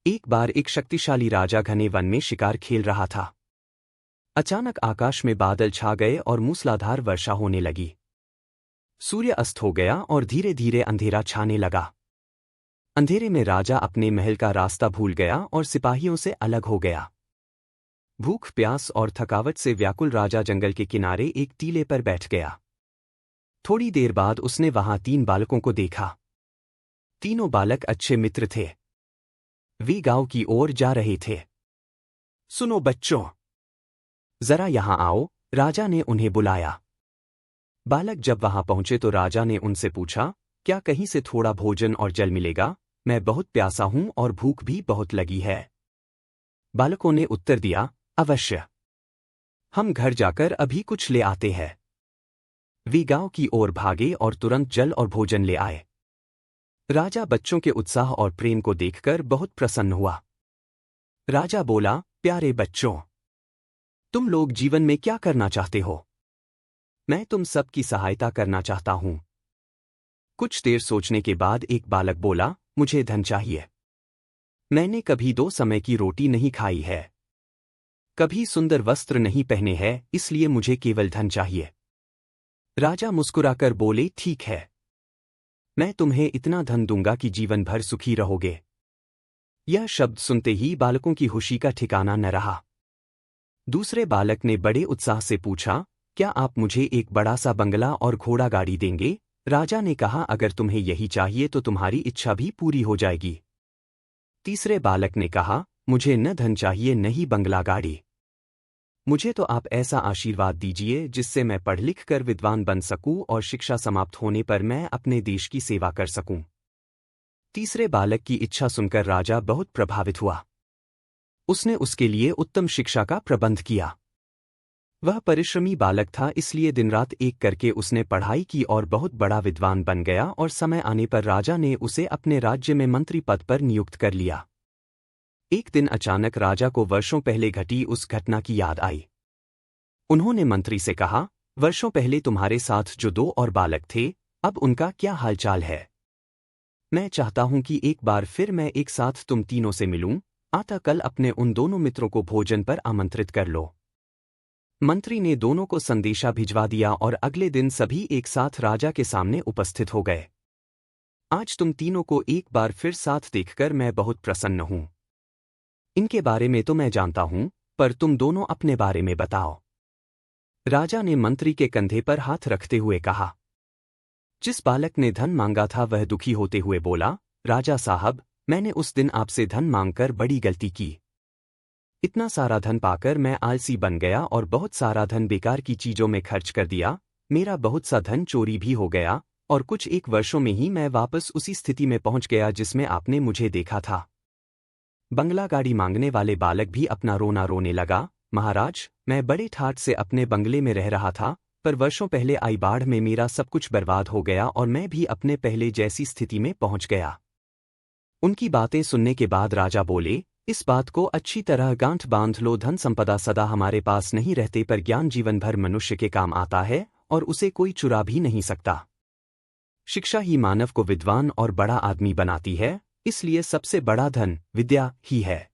एक बार एक शक्तिशाली राजा घने वन में शिकार खेल रहा था। अचानक आकाश में बादल छा गए और मूसलाधार वर्षा होने लगी। सूर्य अस्त हो गया और धीरे धीरे अंधेरा छाने लगा। अंधेरे में राजा अपने महल का रास्ता भूल गया और सिपाहियों से अलग हो गया। भूख, प्यास और थकावट से व्याकुल राजा जंगल के किनारे एक टीले पर बैठ गया। थोड़ी देर बाद उसने वहां 3 बालकों को देखा। तीनों बालक अच्छे मित्र थे। वे गांव की ओर जा रहे थे। सुनो बच्चों, जरा यहां आओ, राजा ने उन्हें बुलाया। बालक जब वहां पहुंचे तो राजा ने उनसे पूछा, क्या कहीं से थोड़ा भोजन और जल मिलेगा? मैं बहुत प्यासा हूं और भूख भी बहुत लगी है। बालकों ने उत्तर दिया, अवश्य, हम घर जाकर अभी कुछ ले आते हैं। वे गांव की ओर भागे और तुरंत जल और भोजन ले आए। राजा बच्चों के उत्साह और प्रेम को देखकर बहुत प्रसन्न हुआ। राजा बोला, प्यारे बच्चों, तुम लोग जीवन में क्या करना चाहते हो? मैं तुम सब की सहायता करना चाहता हूं। कुछ देर सोचने के बाद एक बालक बोला, मुझे धन चाहिए। मैंने कभी 2 समय की रोटी नहीं खाई है, कभी सुंदर वस्त्र नहीं पहने हैं, इसलिए मुझे केवल धन चाहिए। राजा मुस्कुराकर बोले, ठीक है, मैं तुम्हें इतना धन दूंगा कि जीवन भर सुखी रहोगे। यह शब्द सुनते ही बालकों की खुशी का ठिकाना न रहा। दूसरे बालक ने बड़े उत्साह से पूछा, क्या आप मुझे एक बड़ा सा बंगला और घोड़ा गाड़ी देंगे? राजा ने कहा, अगर तुम्हें यही चाहिए तो तुम्हारी इच्छा भी पूरी हो जाएगी। तीसरे बालक ने कहा, मुझे न धन चाहिए न ही बंगला गाड़ी। मुझे तो आप ऐसा आशीर्वाद दीजिए जिससे मैं पढ़ लिख कर विद्वान बन सकूं और शिक्षा समाप्त होने पर मैं अपने देश की सेवा कर सकूं। तीसरे बालक की इच्छा सुनकर राजा बहुत प्रभावित हुआ। उसने उसके लिए उत्तम शिक्षा का प्रबंध किया। वह परिश्रमी बालक था, इसलिए दिन रात एक करके उसने पढ़ाई की और बहुत बड़ा विद्वान बन गया और समय आने पर राजा ने उसे अपने राज्य में मंत्री पद पर नियुक्त कर लिया। एक दिन अचानक राजा को वर्षों पहले घटी उस घटना की याद आई। उन्होंने मंत्री से कहा, वर्षों पहले तुम्हारे साथ जो 2 और बालक थे, अब उनका क्या हालचाल है? मैं चाहता हूं कि एक बार फिर मैं एक साथ तुम तीनों से मिलूं। अतः कल अपने उन दोनों मित्रों को भोजन पर आमंत्रित कर लो। मंत्री ने दोनों को संदेशा भिजवा दिया और अगले दिन सभी एक साथ राजा के सामने उपस्थित हो गए। आज तुम तीनों को एक बार फिर साथ देखकर मैं बहुत प्रसन्न हूं। इनके बारे में तो मैं जानता हूं, पर तुम दोनों अपने बारे में बताओ। राजा ने मंत्री के कंधे पर हाथ रखते हुए कहा। जिस बालक ने धन मांगा था वह दुखी होते हुए बोला, राजा साहब, मैंने उस दिन आपसे धन मांगकर बड़ी गलती की। इतना सारा धन पाकर मैं आलसी बन गया और बहुत सारा धन बेकार की चीजों में खर्च कर दिया। मेरा बहुत सा धन चोरी भी हो गया और कुछ एक वर्षों में ही मैं वापस उसी स्थिति में पहुंच गया जिसमें आपने मुझे देखा था। बंगला गाड़ी मांगने वाले बालक भी अपना रोना रोने लगा। महाराज, मैं बड़े ठाठ से अपने बंगले में रह रहा था, पर वर्षों पहले आई बाढ़ में मेरा सब कुछ बर्बाद हो गया और मैं भी अपने पहले जैसी स्थिति में पहुंच गया। उनकी बातें सुनने के बाद राजा बोले, इस बात को अच्छी तरह गांठ बांध लो, धन संपदा सदा हमारे पास नहीं रहते, पर ज्ञान जीवन भर मनुष्य के काम आता है और उसे कोई चुरा भी नहीं सकता। शिक्षा ही मानव को विद्वान और बड़ा आदमी बनाती है, इसलिए सबसे बड़ा धन विद्या ही है।